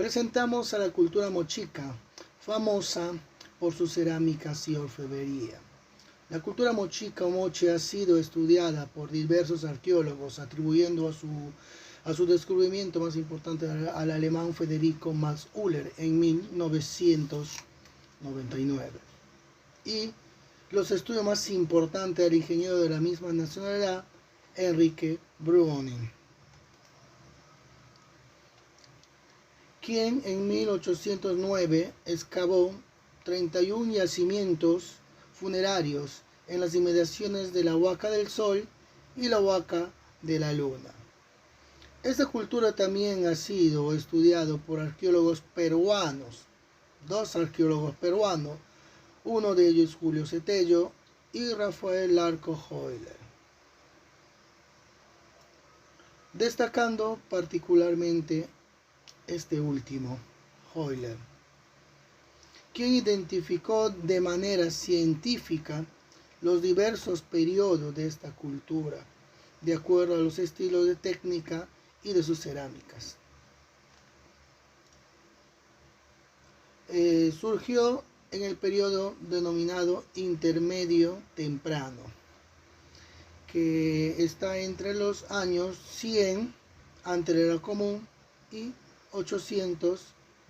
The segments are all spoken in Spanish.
presentamos a la cultura mochica, famosa por sus cerámicas y orfebrería. La cultura mochica o moche ha sido estudiada por diversos arqueólogos, atribuyendo a su descubrimiento más importante al alemán Federico Max Uller en 1999. Y los estudios más importantes del ingeniero de la misma nacionalidad, Enrique Bruoning, quien en 1809 excavó 31 yacimientos funerarios en las inmediaciones de la Huaca del Sol y la Huaca de la Luna. Esta cultura también ha sido estudiada por arqueólogos peruanos, dos arqueólogos peruanos, uno de ellos Julio Cetello y Rafael Larco Hoyler, destacando particularmente este último, Hoyler, quien identificó de manera científica los diversos periodos de esta cultura, de acuerdo a los estilos de técnica y de sus cerámicas. Surgió en el periodo denominado intermedio temprano, que está entre los años 100 antes de la era común y 800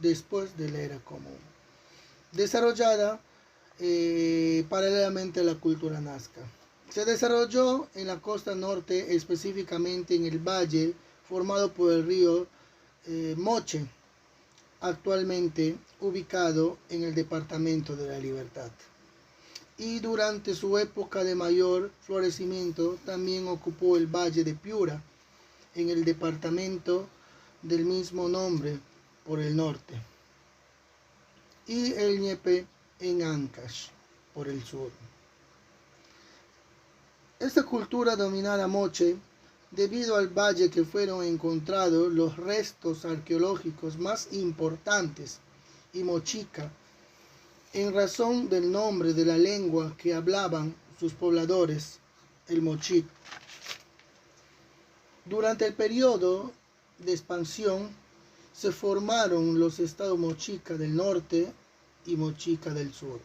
después de la era común, desarrollada paralelamente a la cultura nazca. Se desarrolló en la costa norte, específicamente en el valle formado por el río Moche, actualmente ubicado en el departamento de La Libertad. Y durante su época de mayor florecimiento también ocupó el valle de Piura, en el departamento del mismo nombre por el norte, y el Ñepe en Ancash por el sur. Esta cultura dominada moche, debido al valle que fueron encontrados los restos arqueológicos más importantes, y mochica, en razón del nombre de la lengua que hablaban sus pobladores, el mochí. Durante el periodo de expansión se formaron los estados mochica del norte y mochica del sur,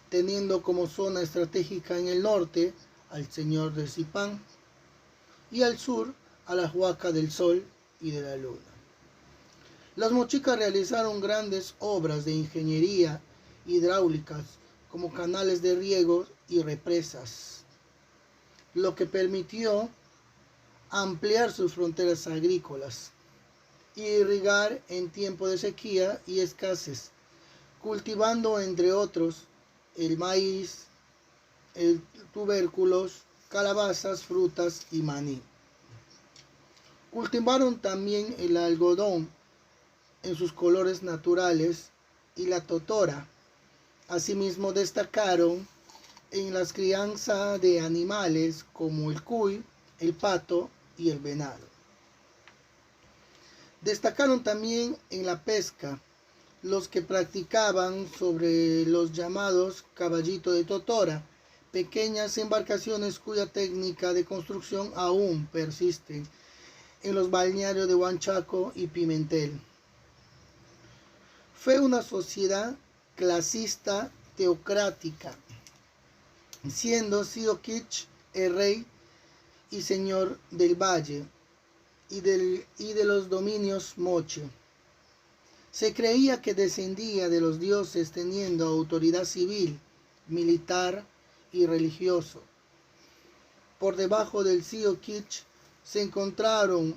teniendo como zona estratégica en el norte al Señor de Zipán y al sur a la Huaca del Sol y de la Luna. Los mochicas realizaron grandes obras de ingeniería hidráulicas como canales de riego y represas, lo que permitió ampliar sus fronteras agrícolas y irrigar en tiempo de sequía y escasez, cultivando entre otros el maíz, el tubérculos, calabazas, frutas y maní. Cultivaron también el algodón en sus colores naturales y la totora. Asimismo destacaron en la crianza de animales como el cuy, el pato y el venado. Destacaron también en la pesca los que practicaban sobre los llamados caballitos de totora, pequeñas embarcaciones cuya técnica de construcción aún persiste en los balnearios de Huanchaco y Pimentel. Fue una sociedad clasista teocrática, siendo Sioquich el rey y señor del valle y de los dominios moche. Se creía que descendía de los dioses teniendo autoridad civil, militar y religioso. Por debajo del Sioquich se encontraron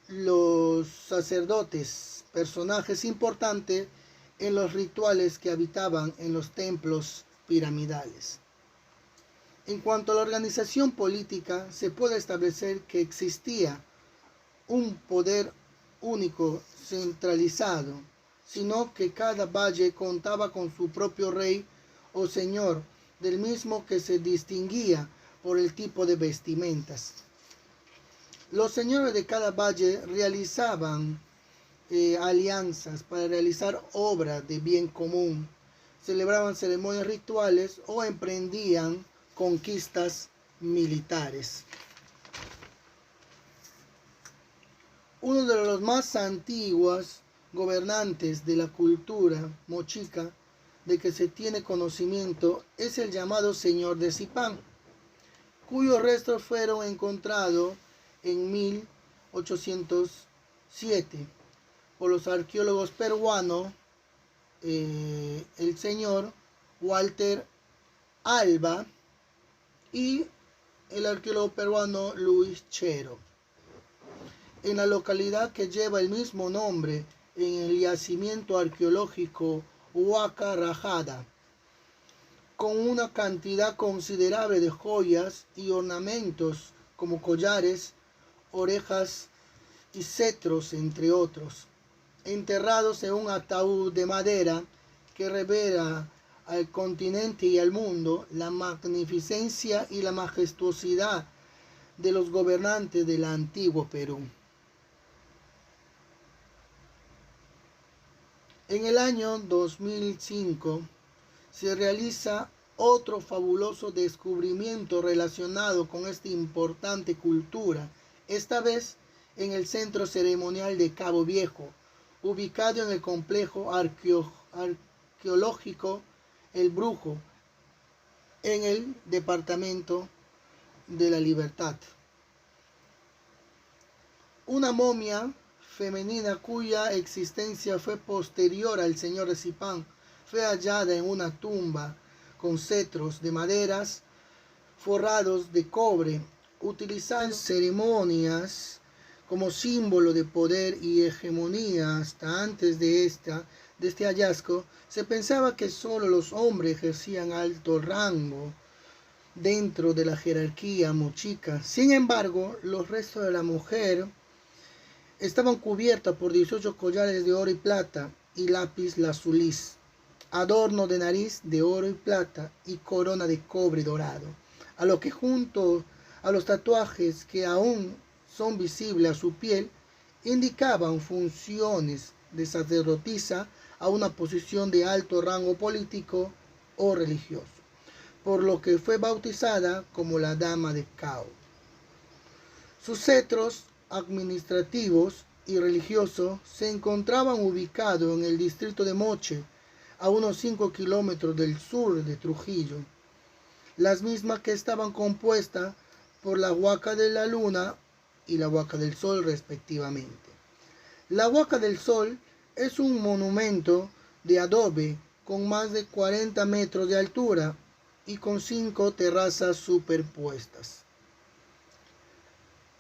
los sacerdotes, personajes importantes en los rituales que habitaban en los templos piramidales. En cuanto a la organización política, se puede establecer que existía un poder único centralizado, sino que cada valle contaba con su propio rey o señor, del mismo que se distinguía por el tipo de vestimentas. Los señores de cada valle realizaban alianzas para realizar obras de bien común, celebraban ceremonias rituales o emprendían conquistas militares. Uno de los más antiguos gobernantes de la cultura mochica de que se tiene conocimiento es el llamado Señor de Zipán, cuyos restos fueron encontrados en 1807 por los arqueólogos peruanos, el señor Walter Alba y el arqueólogo peruano Luis Chero, en la localidad que lleva el mismo nombre, en el yacimiento arqueológico Huaca Rajada, con una cantidad considerable de joyas y ornamentos como collares, orejas y cetros, entre otros, enterrados en un ataúd de madera que revela al continente y al mundo la magnificencia y la majestuosidad de los gobernantes del antiguo Perú. En el año 2005 se realiza otro fabuloso descubrimiento relacionado con esta importante cultura, esta vez en el Centro Ceremonial de Cabo Viejo, ubicado en el complejo arqueológico El Brujo, en el departamento de La Libertad. Una momia femenina cuya existencia fue posterior al señor de Zipán fue hallada en una tumba con cetros de maderas forrados de cobre, utilizados en ceremonias como símbolo de poder y hegemonía. Hasta antes de este hallazgo, se pensaba que solo los hombres ejercían alto rango dentro de la jerarquía mochica. Sin embargo, los restos de la mujer estaban cubiertos por 18 collares de oro y plata y lápiz lazulis, adorno de nariz de oro y plata y corona de cobre dorado, a lo que junto a los tatuajes que aún son visibles a su piel, indicaban funciones de sacerdotisa a una posición de alto rango político o religioso, por lo que fue bautizada como la Dama de Cao. Sus cetros administrativos y religiosos se encontraban ubicados en el distrito de Moche, a unos 5 kilómetros del sur de Trujillo, las mismas que estaban compuestas por la Huaca de la Luna y la Huaca del Sol respectivamente. La Huaca del Sol es un monumento de adobe con más de 40 metros de altura y con 5 terrazas superpuestas.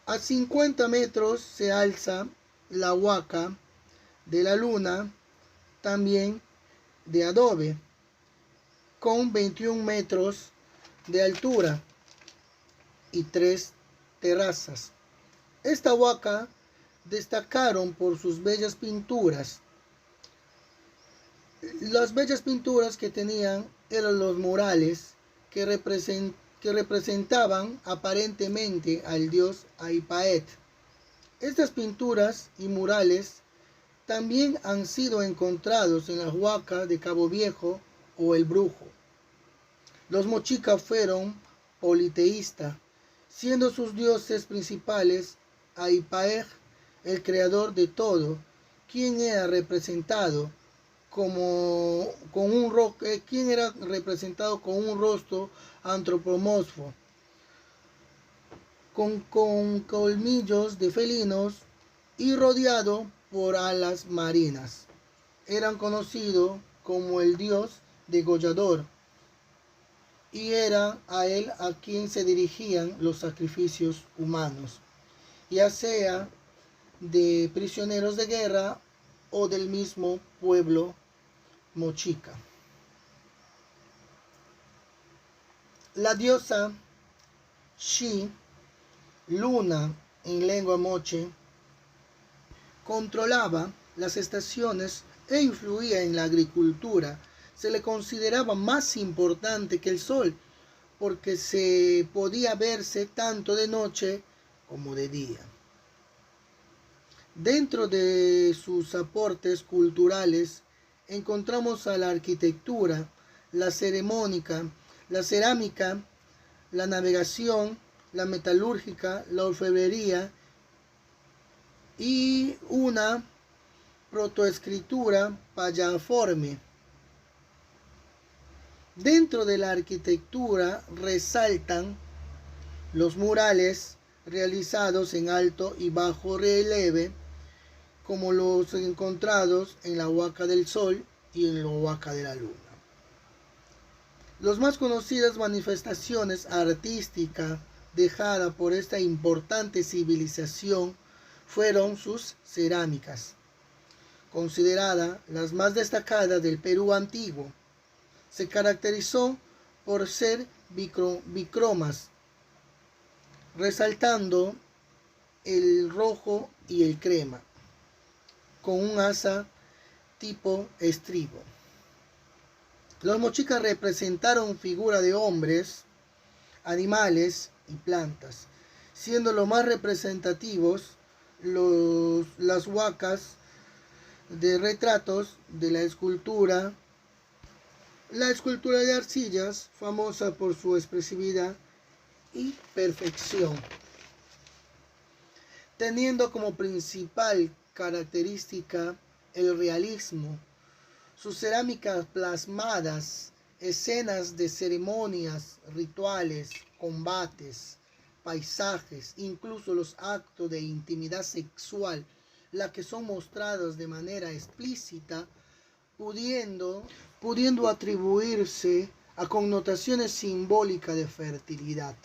A 50 metros se alza la Huaca de la Luna, también de adobe, con 21 metros de altura y 3 terrazas. Esta huaca destacaron por sus bellas pinturas. Las bellas pinturas que tenían eran los murales que representaban aparentemente al dios Aipaet. Estas pinturas y murales también han sido encontrados en las huacas de Cabo Viejo o El Brujo. Los mochicas fueron politeístas, siendo sus dioses principales Aipaej, el creador de todo, quien era representado con un rostro antropomorfo, con colmillos de felinos y rodeado por alas marinas. Eran conocidos como el dios degollador, y era a él a quien se dirigían los sacrificios humanos, ya sea de prisioneros de guerra o del mismo pueblo mochica. La diosa Shi, luna en lengua moche, controlaba las estaciones e influía en la agricultura. Se le consideraba más importante que el sol, porque se podía verse tanto de noche como de día. Dentro de sus aportes culturales encontramos a la arquitectura, la cerámica, la navegación, la metalúrgica, la orfebrería y una protoescritura payaforme. Dentro de la arquitectura resaltan los murales realizados en alto y bajo relieve, como los encontrados en la Huaca del Sol y en la Huaca de la Luna. Las más conocidas manifestaciones artísticas dejadas por esta importante civilización fueron sus cerámicas, consideradas las más destacadas del Perú antiguo. Se caracterizó por ser bicromas, resaltando el rojo y el crema, con un asa tipo estribo. Los mochicas representaron figuras de hombres, animales y plantas, siendo los más representativos las huacas de retratos de la escultura de arcillas, famosa por su expresividad y perfección, teniendo como principal característica el realismo. Sus cerámicas plasmadas escenas de ceremonias, rituales, combates, paisajes, incluso los actos de intimidad sexual, las que son mostrados de manera explícita, pudiendo atribuirse a connotaciones simbólicas de fertilidad.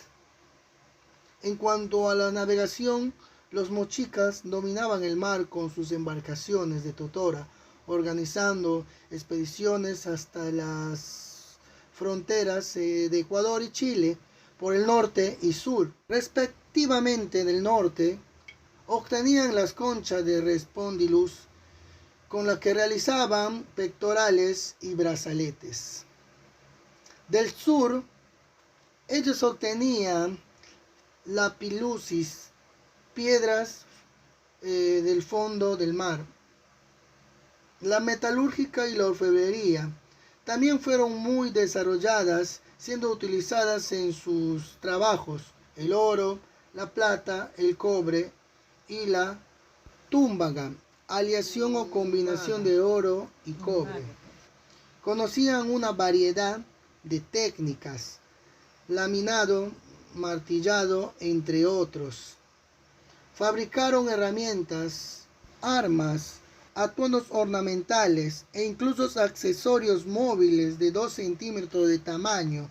En cuanto a la navegación, los mochicas dominaban el mar con sus embarcaciones de totora, organizando expediciones hasta las fronteras de Ecuador y Chile por el norte y sur. Respectivamente, en el norte obtenían las conchas de Respondylus, con las que realizaban pectorales y brazaletes. Del sur, ellos obtenían la pilusis, piedras del fondo del mar. La metalúrgica y la orfebrería también fueron muy desarrolladas, siendo utilizadas en sus trabajos el oro, la plata, el cobre y la túmbaga, aleación o combinación de oro y cobre. Conocían una variedad de técnicas, laminado, martillado, entre otros. Fabricaron herramientas, armas, atuendos ornamentales e incluso accesorios móviles de 2 centímetros de tamaño.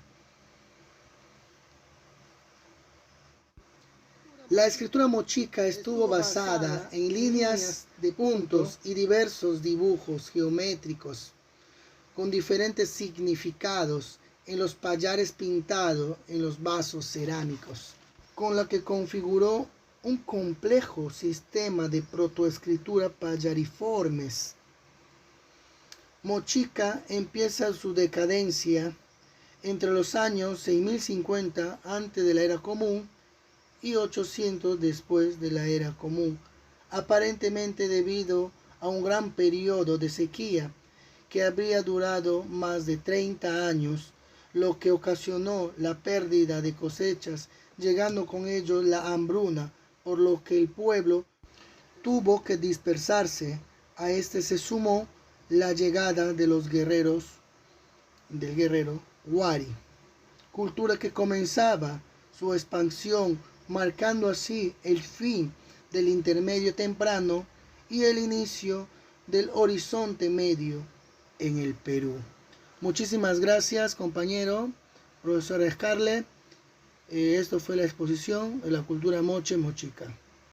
La escritura mochica estuvo basada en líneas de puntos y diversos dibujos geométricos con diferentes significados en los payares pintados en los vasos cerámicos, con la que configuró un complejo sistema de protoescritura payariformes. Mochica empieza su decadencia entre los años 6050 antes de la era común y 800 después de la era común, aparentemente debido a un gran periodo de sequía que habría durado más de 30 años, lo que ocasionó la pérdida de cosechas, llegando con ello la hambruna, por lo que el pueblo tuvo que dispersarse. A este se sumó la llegada de los guerreros, del guerrero Wari, cultura que comenzaba su expansión, marcando así el fin del intermedio temprano y el inicio del horizonte medio en el Perú. Muchísimas gracias, compañero, profesor Scarlett. Esto fue la exposición de la cultura moche mochica.